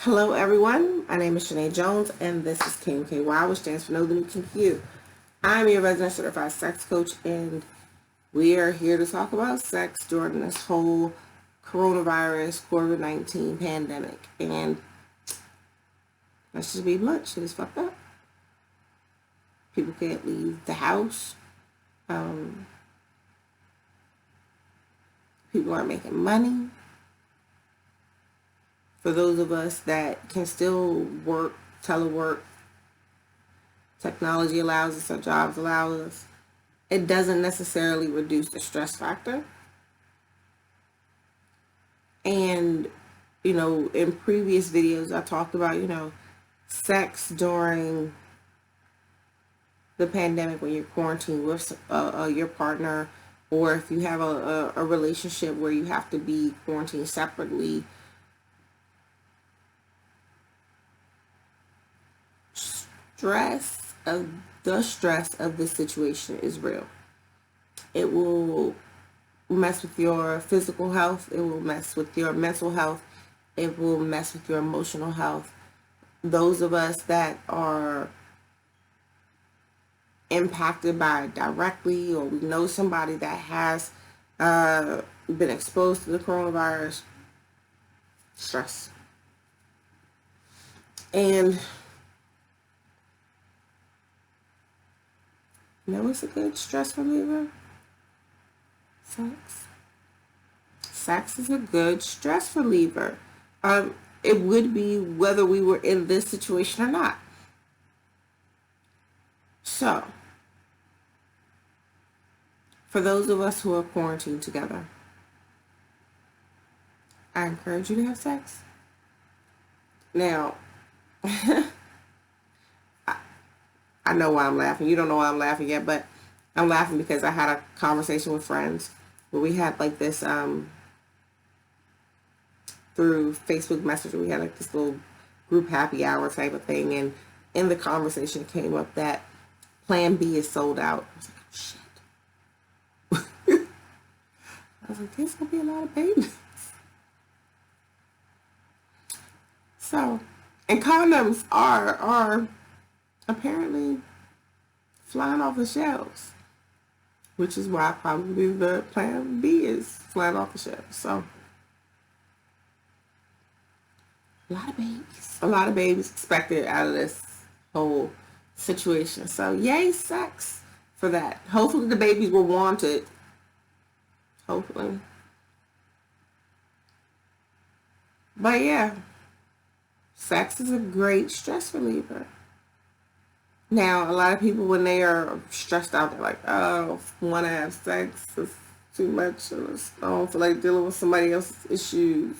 Hello everyone, my name is Shani Jones and this is kinky, which stands for Know the New Kinky You. I'm your resident certified sex coach and we are here to talk about sex during this whole coronavirus COVID-19 pandemic. And let's just be blunt, shit is fucked up. People can't leave the house. People aren't making money. For those of us that can still work, telework, technology allows us, our jobs allow us, it doesn't necessarily reduce the stress factor. And, in previous videos I talked about, sex during the pandemic when you're quarantined with your partner, or if you have a relationship where you have to be quarantined separately. The stress of this situation is real. It will mess with your physical health. It will mess with your mental health. It will mess with your emotional health. Those of us that are impacted by it directly, or we know somebody that has been exposed to the coronavirus, stress. And it's a good stress reliever? Sex. Sex is a good stress reliever. It would be whether we were in this situation or not. So, for those of us who are quarantined together, I encourage you to have sex. Now, I know why I'm laughing. You don't know why I'm laughing yet, but I'm laughing because I had a conversation with friends where we had like this, through Facebook Messenger, we had like this little group happy hour type of thing. And in the conversation it came up that Plan B is sold out. I was like, oh, shit. I was like, there's going to be a lot of babies. So, and condoms are apparently flying off the shelves, which is why probably the Plan B is flying off the shelves. So a lot of babies expected out of this whole situation. So yay, sex for that. Hopefully the babies were wanted. Hopefully. But yeah, sex is a great stress reliever. Now, a lot of people, when they are stressed out, they're like, oh, want to have sex, it's too much, I don't feel like dealing with somebody else's issues.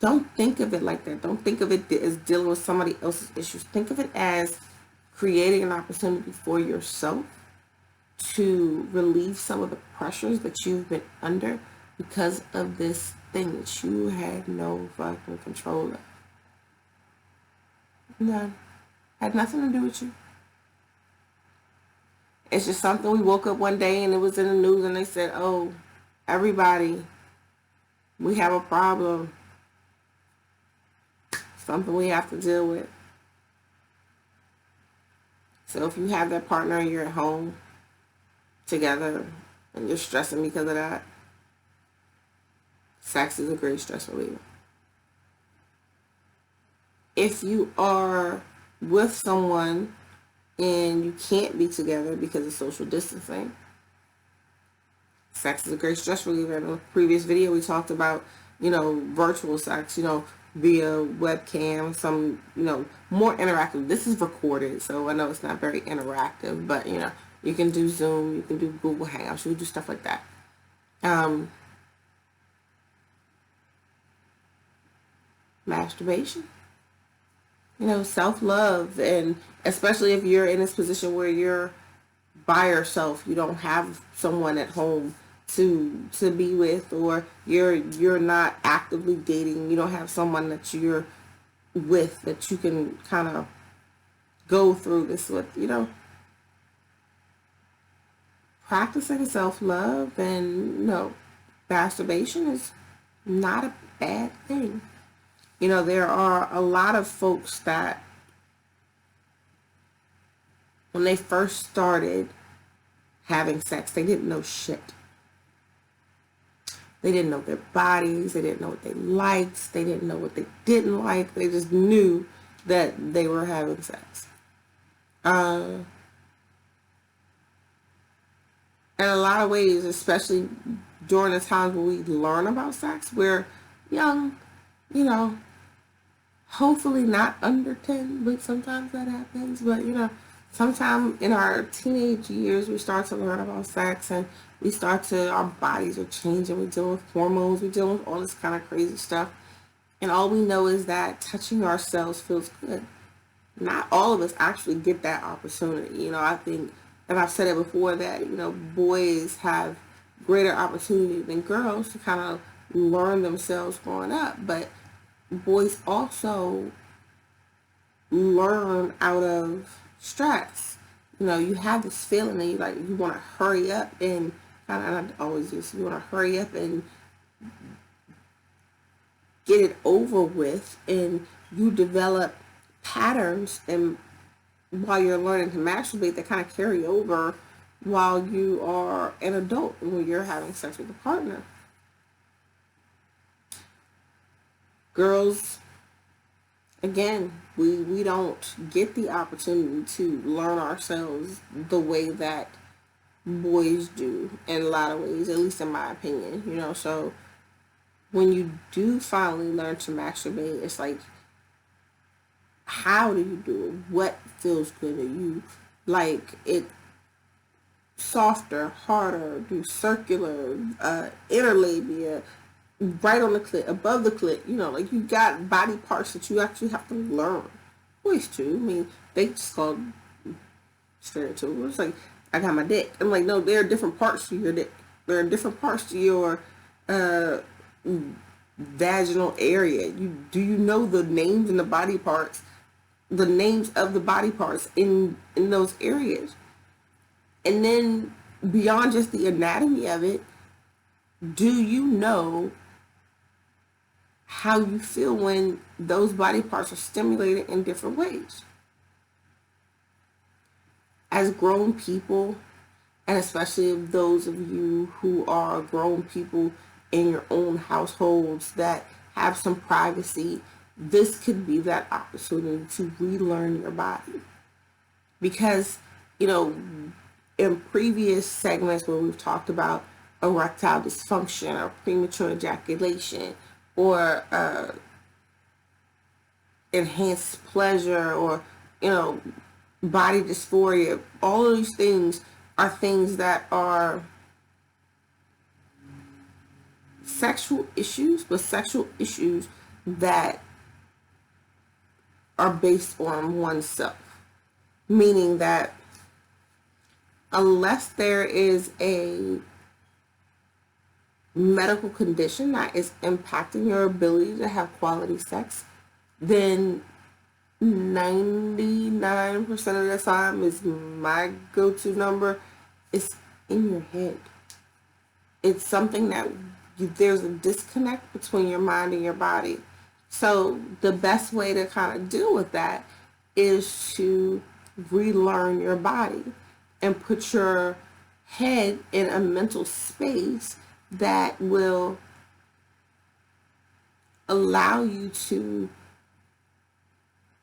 Don't think of it like that. Don't think of it as dealing with somebody else's issues. Think of it as creating an opportunity for yourself to relieve some of the pressures that you've been under because of this thing that you had no fucking control of. None. Had nothing to do with you. It's just something we woke up one day and it was in the news and they said, oh, everybody, we have a problem. Something we have to deal with. So if you have that partner and you're at home together and you're stressing because of that, sex is a great stress reliever. If you are with someone and you can't be together because of social distancing, sex is a great stress reliever. In the previous video, we talked about, virtual sex, via webcam, some, more interactive. This is recorded, so I know it's not very interactive, but, you can do Zoom, you can do Google Hangouts, you can do stuff like that. Masturbation. Self-love, and especially if you're in this position where you're by yourself, you don't have someone at home to be with, or you're not actively dating, you don't have someone that you're with that you can kind of go through this with, practicing self-love and masturbation is not a bad thing. You know, there are a lot of folks that when they first started having sex, they didn't know shit. They didn't know their bodies. They didn't know what they liked. They didn't know what they didn't like. They just knew that they were having sex. In a lot of ways, especially during the times when we learn about sex, we're young, you know, hopefully not under 10, but sometimes that happens. But, you know, sometime in our teenage years, we start to learn about sex, and our bodies are changing. We deal with hormones. We deal with all this kind of crazy stuff. And all we know is that touching ourselves feels good. Not all of us actually get that opportunity. You know, I think, and I've said it before, that, you know, boys have greater opportunity than girls to kind of learn themselves growing up. But boys also learn out of stress. You know, you have this feeling that you want to hurry up and you want to hurry up and get it over with, and you develop patterns and while you're learning to masturbate that kind of carry over while you are an adult and when you're having sex with a partner. Girls, again, we don't get the opportunity to learn ourselves the way that boys do in a lot of ways, at least in my opinion, you know. So when you do finally learn to masturbate, it's like, how do you do it? What feels good? Are you like it softer, harder, do circular, inner labia, right on the clit, above the clit? You know, like, you got body parts that you actually have to learn. Boys too. I mean, they just call stereotypical. It's like, I got my dick. I'm like, no, there are different parts to your dick. There are different parts to your vaginal area. Do you know the names and the body parts, the names of the body parts in those areas? And then beyond just the anatomy of it, do you know how you feel when those body parts are stimulated in different ways? As grown people, and especially those of you who are grown people in your own households that have some privacy, this could be that opportunity to relearn your body. Because, you know, in previous segments where we've talked about erectile dysfunction or premature ejaculation or enhanced pleasure or, you know, body dysphoria, all of these things are things that are sexual issues, but sexual issues that are based on oneself. Meaning that unless there is a medical condition that is impacting your ability to have quality sex, then 99% of the time is my go-to number, is in your head. It's something that there's a disconnect between your mind and your body. So the best way to kind of deal with that is to relearn your body and put your head in a mental space that will allow you to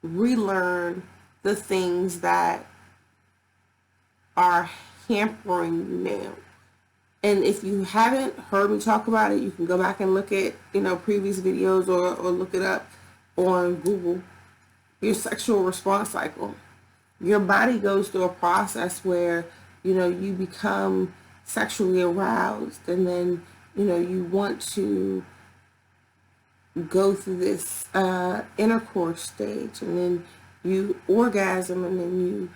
relearn the things that are hampering you now. And if you haven't heard me talk about it, you can go back and look at, you know, previous videos or look it up on Google. Your sexual response cycle. Your body goes through a process where, you know, you become sexually aroused, and then, you know, you want to go through this intercourse stage, and then you orgasm, and then you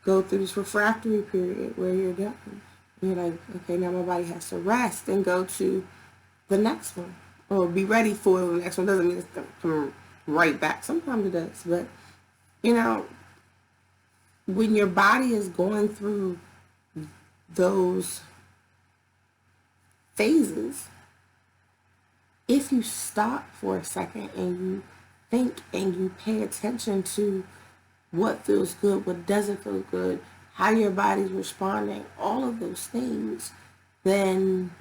go through this refractory period where you're done. You're like, okay, now my body has to rest and go to the next one, or be ready for the next one. Doesn't mean it's going to come right back. Sometimes it does, but, you know, when your body is going through those phases, if you stop for a second and you think and you pay attention to what feels good, what doesn't feel good, how your body's responding, all of those things, then,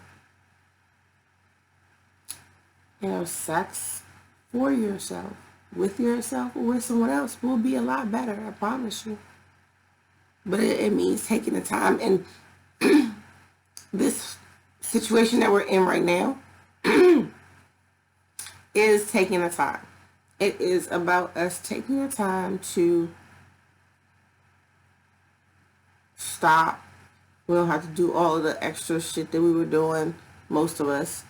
sex for yourself, with yourself, or with someone else will be a lot better, I promise you. But it means taking the time. And this situation that we're in right now is taking the time. It is about us taking the time to stop. We don't have to do all of the extra shit that we were doing, most of us.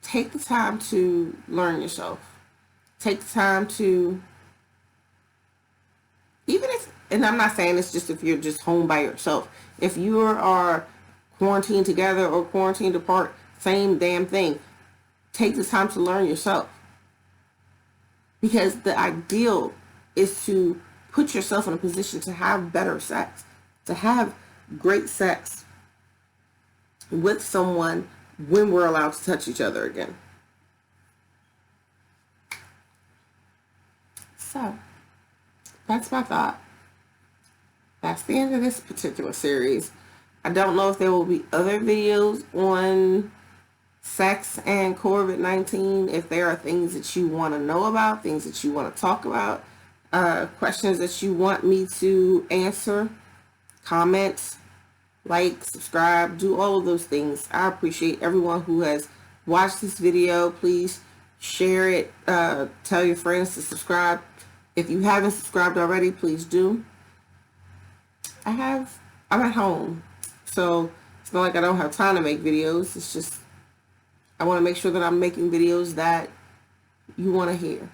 Take the time to learn yourself. Take the time to, even if, and I'm not saying it's just if you're just home by yourself. If you are quarantined together or quarantined apart, same damn thing. Take the time to learn yourself. Because the ideal is to put yourself in a position to have better sex, to have great sex with someone when we're allowed to touch each other again. So, that's my thought. That's the end of this particular series. I don't know if there will be other videos on sex and COVID-19, if there are things that you want to know about, things that you want to talk about, questions that you want me to answer, comment, like, subscribe, do all of those things. I appreciate everyone who has watched this video. Please share it, tell your friends to subscribe. If you haven't subscribed already, please do. I'm at home, so it's not like I don't have time to make videos. It's just I want to make sure that I'm making videos that you want to hear.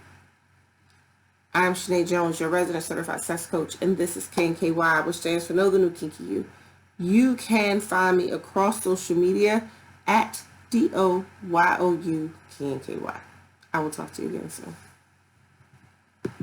I'm Shani Jones, your resident certified sex coach, and this is KNKY, which stands for Know the New Kinky You. You can find me across social media at DOYOU KNKY. I will talk to you again soon.